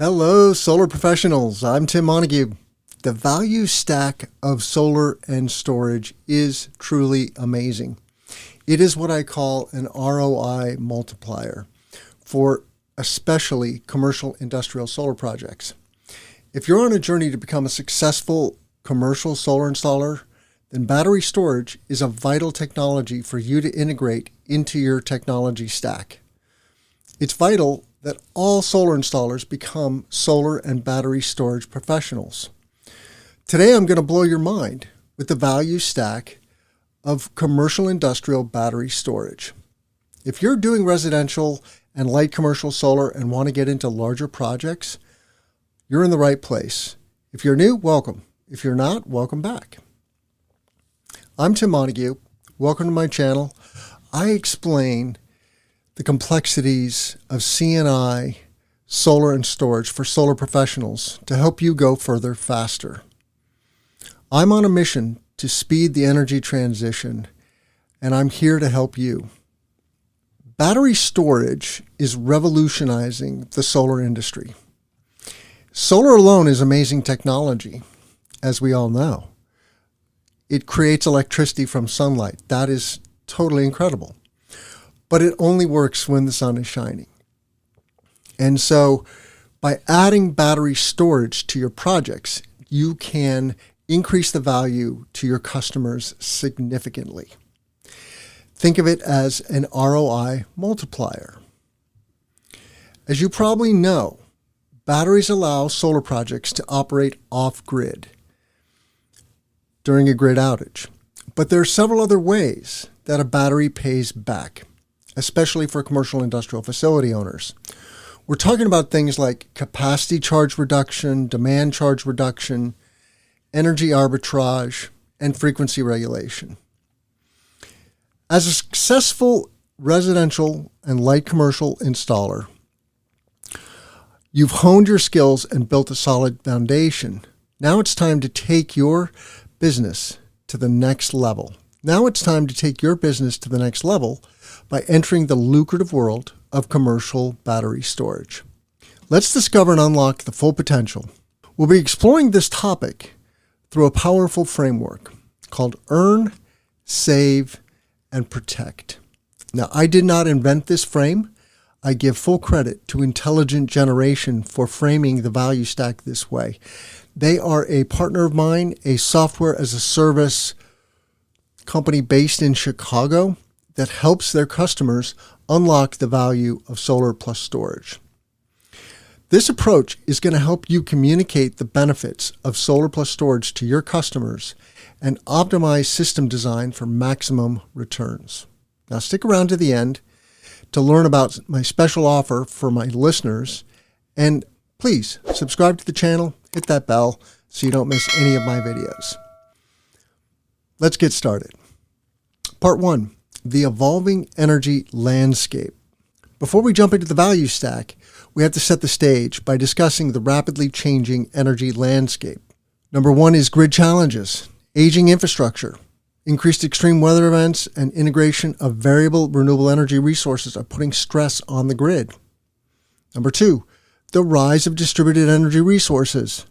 Hello, solar professionals. I'm Tim Montague. The value stack of solar and storage is truly amazing. It is what I call an ROI multiplier for especially commercial industrial solar projects. If you're on a journey to become a successful commercial solar installer, then battery storage is a vital technology for you to integrate into your technology stack. It's vital that all solar installers become solar and battery storage professionals. Today, I'm going to blow your mind with the value stack of commercial industrial battery storage. If you're doing residential and light commercial solar and want to get into larger projects, you're in the right place. If you're new, welcome. If you're not, welcome back. I'm Tim Montague. Welcome to my channel. I explain the complexities of C&I, solar and storage for solar professionals to help you go further faster. I'm on a mission to speed the energy transition, and I'm here to help you. Battery storage is revolutionizing the solar industry. Solar alone is amazing technology, as we all know. It creates electricity from sunlight. That is totally incredible. But it only works when the sun is shining. And so by adding battery storage to your projects, you can increase the value to your customers significantly. Think of it as an ROI multiplier. As you probably know, batteries allow solar projects to operate off-grid during a grid outage. But there are several other ways that a battery pays back, especially for commercial industrial facility owners. We're talking about things like capacity charge reduction, demand charge reduction, energy arbitrage, and frequency regulation. As a successful residential and light commercial installer, you've honed your skills and built a solid foundation. Now it's time to take your business to the next level. Now it's time to take your business to the next level by entering the lucrative world of commercial battery storage. Let's discover and unlock the full potential. We'll be exploring this topic through a powerful framework called Earn, Save, and Protect. Now, I did not invent this frame. I give full credit to Intelligent Generation for framing the value stack this way. They are a partner of mine, a software as a service company based in Chicago that helps their customers unlock the value of solar plus storage. This approach is going to help you communicate the benefits of solar plus storage to your customers and optimize system design for maximum returns. Now stick around to the end to learn about my special offer for my listeners, and please subscribe to the channel, hit that bell so you don't miss any of my videos. Let's get started. Part 1. The evolving energy landscape. Before we jump into the value stack, we have to set the stage by discussing the rapidly changing energy landscape. Number 1 is grid challenges, aging infrastructure, increased extreme weather events, and integration of variable renewable energy resources are putting stress on the grid. Number 2, the rise of distributed energy resources.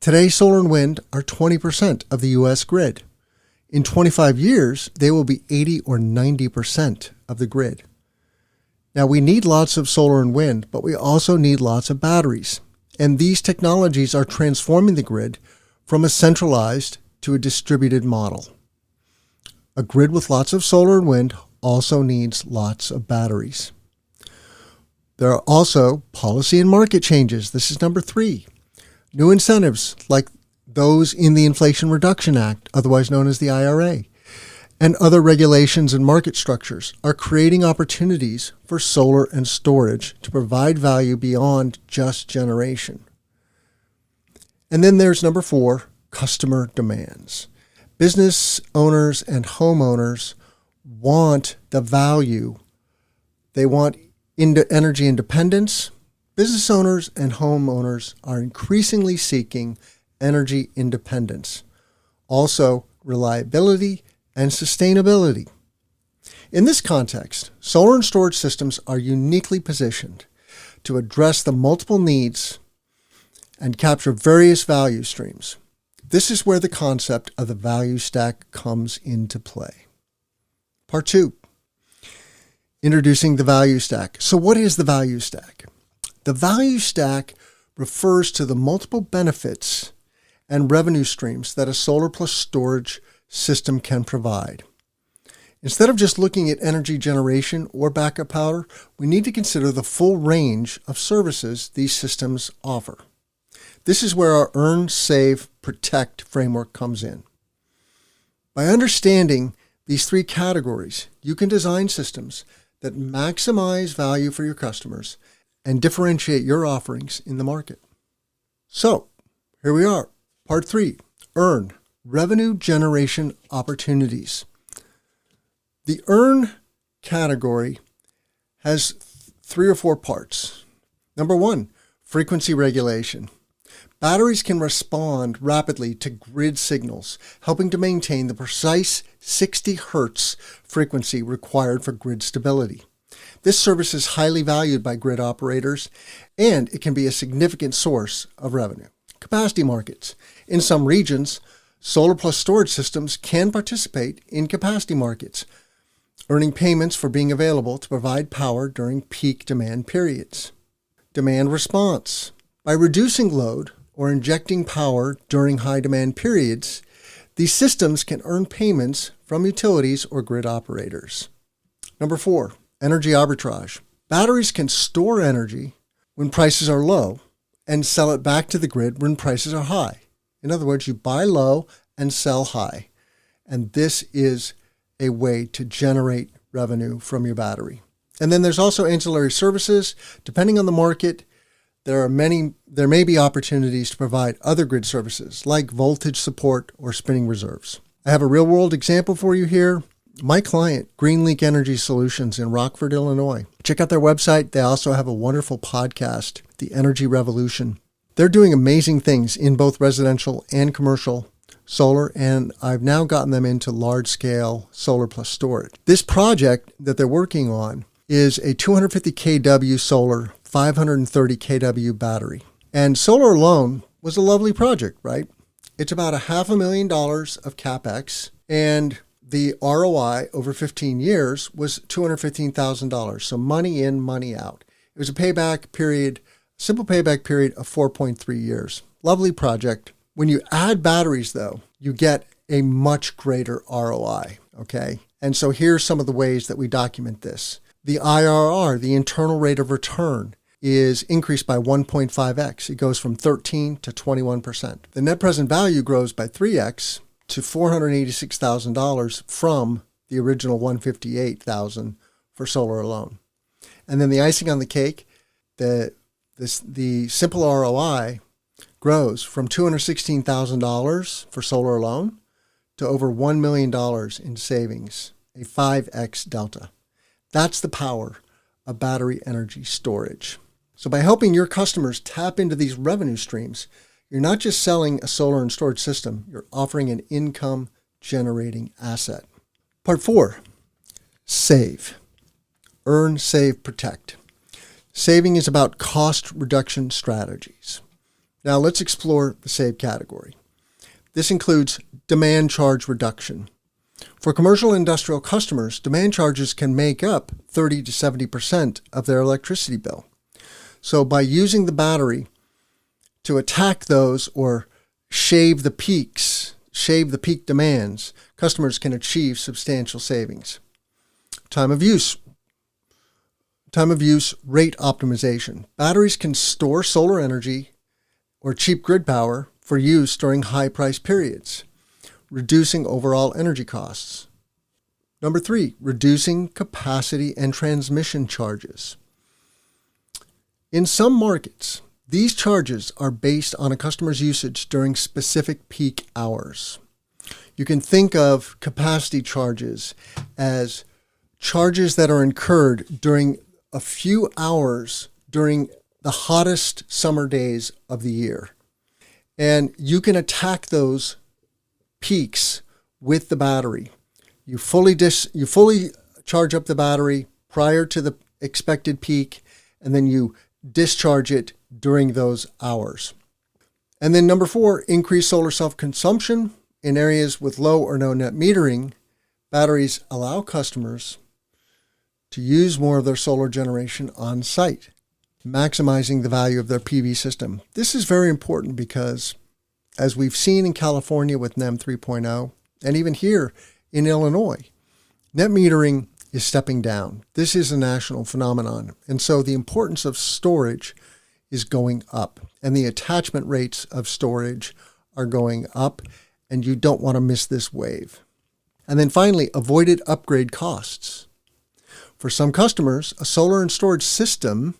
Today, solar and wind are 20% of the U.S. grid. In 25 years, they will be 80 or 90% of the grid. Now, we need lots of solar and wind, but we also need lots of batteries. And these technologies are transforming the grid from a centralized to a distributed model. A grid with lots of solar and wind also needs lots of batteries. There are also policy and market changes. This is number 3. New incentives like those in the Inflation Reduction Act, otherwise known as the IRA, and other regulations and market structures are creating opportunities for solar and storage to provide value beyond just generation. And then there's number 4, customer demands. Business owners and homeowners want the value. They want energy independence. Business owners and homeowners are increasingly seeking energy independence, also reliability and sustainability. In this context, solar and storage systems are uniquely positioned to address the multiple needs and capture various value streams. This is where the concept of the value stack comes into play. Part 2, introducing the value stack. So what is the value stack? The value stack refers to the multiple benefits and revenue streams that a solar plus storage system can provide. Instead of just looking at energy generation or backup power, we need to consider the full range of services these systems offer. This is where our earn, save, protect framework comes in. By understanding these 3 categories, you can design systems that maximize value for your customers and differentiate your offerings in the market. So, here we are. Part 3, earn, revenue generation opportunities. The earn category has 3 or 4 parts. Number 1, frequency regulation. Batteries can respond rapidly to grid signals, helping to maintain the precise 60 Hz frequency required for grid stability. This service is highly valued by grid operators, and it can be a significant source of revenue. Capacity markets. In some regions, solar plus storage systems can participate in capacity markets, earning payments for being available to provide power during peak demand periods. Demand response. By reducing load or injecting power during high demand periods, these systems can earn payments from utilities or grid operators. Number 4, energy arbitrage. Batteries can store energy when prices are low and sell it back to the grid when prices are high. In other words, you buy low and sell high. And this is a way to generate revenue from your battery. And then there's also ancillary services. Depending on the market, there may be opportunities to provide other grid services like voltage support or spinning reserves. I have a real-world example for you here. My client, GreenLink Energy Solutions in Rockford, Illinois. Check out their website. They also have a wonderful podcast, The Energy Revolution. They're doing amazing things in both residential and commercial solar, and I've now gotten them into large-scale solar plus storage. This project that they're working on is a 250 kW solar, 530 kW battery. And solar alone was a lovely project, right? It's about $500,000 of CapEx, and the ROI over 15 years was $215,000. So money in, money out. It was a simple payback period of 4.3 years. Lovely project. When you add batteries, though, you get a much greater ROI, okay? And so here's some of the ways that we document this. The IRR, the internal rate of return, is increased by 1.5x. It goes from 13 to 21%. The net present value grows by 3x to $486,000 from the original $158,000 for solar alone. And then the icing on the cake, the simple ROI grows from $216,000 for solar alone to over $1 million in savings, a 5x delta. That's the power of battery energy storage. So by helping your customers tap into these revenue streams, you're not just selling a solar and storage system, you're offering an income-generating asset. Part 4, save. Earn, save, protect. Saving is about cost reduction strategies. Now let's explore the save category. This includes demand charge reduction. For commercial and industrial customers, demand charges can make up 30 to 70% of their electricity bill. So by using the battery to attack those or shave the peak demands, customers can achieve substantial savings. Time of use rate optimization. Batteries can store solar energy or cheap grid power for use during high price periods, reducing overall energy costs. Number 3, reducing capacity and transmission charges. In some markets, these charges are based on a customer's usage during specific peak hours. You can think of capacity charges as charges that are incurred during a few hours during the hottest summer days of the year. And you can attack those peaks with the battery. You fully charge up the battery prior to the expected peak, and then you discharge it during those hours. And then number 4, increase solar self-consumption. In areas with low or no net metering, batteries allow customers to use more of their solar generation on site, maximizing the value of their PV system. This is very important because, as we've seen in California with NEM 3.0, and even here in Illinois, net metering is stepping down. This is a national phenomenon. And so the importance of storage is going up, and the attachment rates of storage are going up, and you don't want to miss this wave. And then finally, avoided upgrade costs. For some customers, a solar and storage system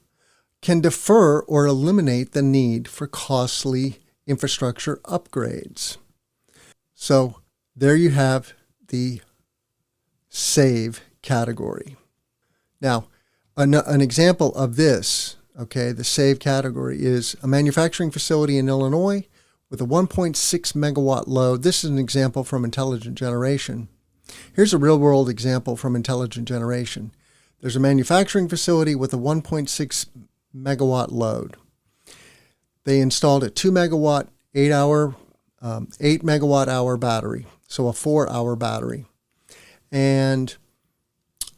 can defer or eliminate the need for costly infrastructure upgrades. So there you have the save category. Now, an example of this, the save category, is a manufacturing facility in Illinois with a 1.6 megawatt load. This is an example from intelligent generation. Here's a real-world example from intelligent generation. There's a manufacturing facility with a 1.6 megawatt load. They installed a 2 megawatt, 8 megawatt hour battery, so a 4-hour battery. And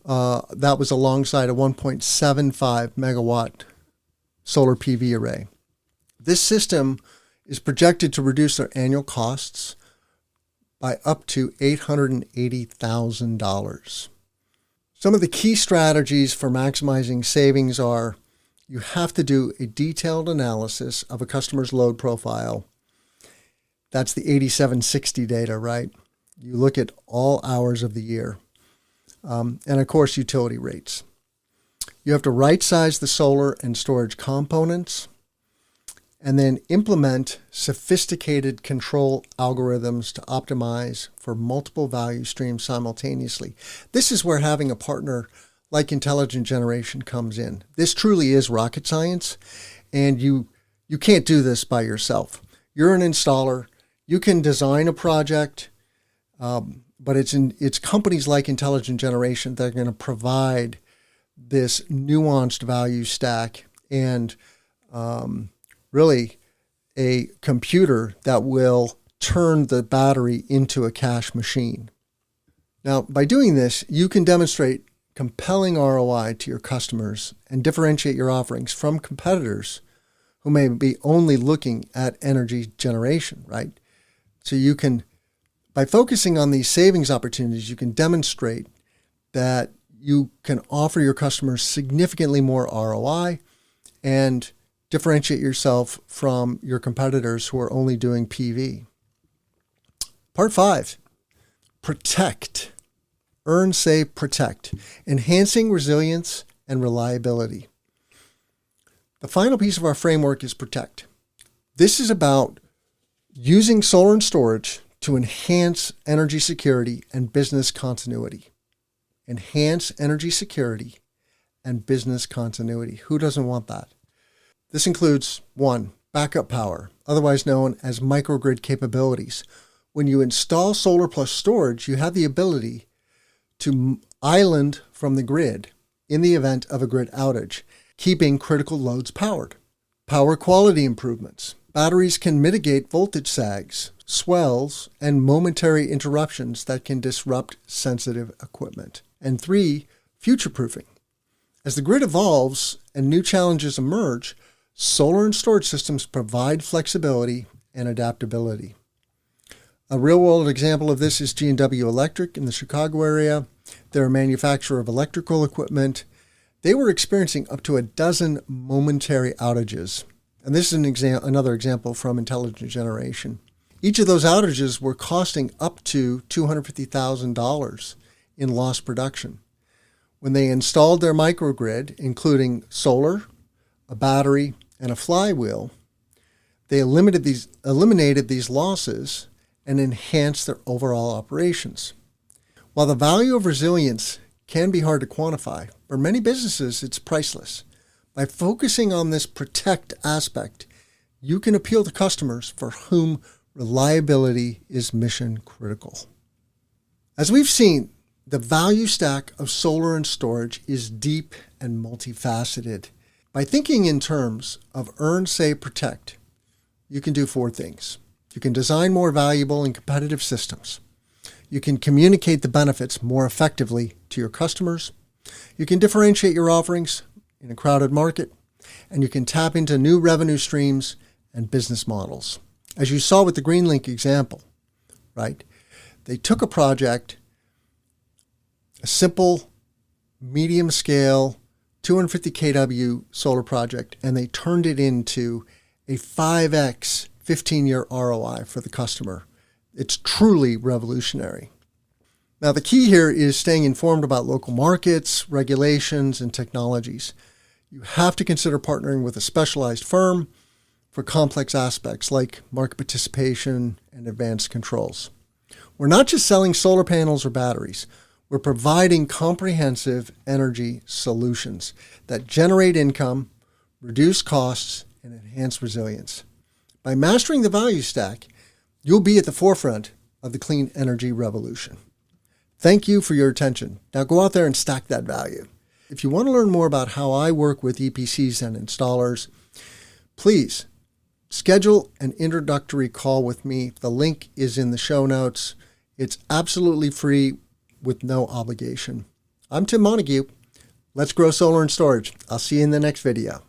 that was alongside a 1.75 megawatt solar PV array. This system is projected to reduce their annual costs by up to $880,000. Some of the key strategies for maximizing savings are: you have to do a detailed analysis of a customer's load profile. That's the 8760 data, right? You look at all hours of the year. And of course, utility rates. You have to right-size the solar and storage components, and then implement sophisticated control algorithms to optimize for multiple value streams simultaneously. This is where having a partner like intelligent generation comes in. This truly is rocket science, and you can't do this by yourself. You're an installer. You can design a project, but it's companies like intelligent generation that are going to provide this nuanced value stack and really a computer that will turn the battery into a cash machine. Now, by doing this, you can demonstrate compelling ROI to your customers and differentiate your offerings from competitors who may be only looking at energy generation, right? So you can, by focusing on these savings opportunities, you can demonstrate that you can offer your customers significantly more ROI and differentiate yourself from your competitors who are only doing PV. Part 5, protect. Earn, save, protect. Enhancing resilience and reliability. The final piece of our framework is protect. This is about using solar and storage to enhance energy security and business continuity. Enhance energy security and business continuity. Who doesn't want that? This includes 1, backup power, otherwise known as microgrid capabilities. When you install solar plus storage, you have the ability to island from the grid in the event of a grid outage, keeping critical loads powered. Power quality improvements. Batteries can mitigate voltage sags, swells, and momentary interruptions that can disrupt sensitive equipment. And 3, future-proofing. As the grid evolves and new challenges emerge, solar and storage systems provide flexibility and adaptability. A real-world example of this is G&W Electric in the Chicago area. They're a manufacturer of electrical equipment. They were experiencing up to a dozen momentary outages. And this is another example from intelligent generation. Each of those outages were costing up to $250,000 in lost production. When they installed their microgrid, including solar, a battery, and a flywheel, they eliminated these losses and enhanced their overall operations. While the value of resilience can be hard to quantify, for many businesses it's priceless. By focusing on this protect aspect, you can appeal to customers for whom reliability is mission critical. As we've seen, the value stack of solar and storage is deep and multifaceted. By thinking in terms of earn, save, protect, you can do 4 things. You can design more valuable and competitive systems. You can communicate the benefits more effectively to your customers. You can differentiate your offerings in a crowded market. And you can tap into new revenue streams and business models. As you saw with the GreenLink example, right? They took a project, a simple, medium scale, 250 kW solar project, and they turned it into a 5x 15-year ROI for the customer. It's truly revolutionary. Now, the key here is staying informed about local markets, regulations, and technologies. You have to consider partnering with a specialized firm for complex aspects like market participation and advanced controls. We're not just selling solar panels or batteries. We're providing comprehensive energy solutions that generate income, reduce costs, and enhance resilience. By mastering the value stack, you'll be at the forefront of the clean energy revolution. Thank you for your attention. Now go out there and stack that value. If you want to learn more about how I work with EPCs and installers, please schedule an introductory call with me. The link is in the show notes. It's absolutely free with no obligation. I'm Tim Montague. Let's grow solar and storage. I'll see you in the next video.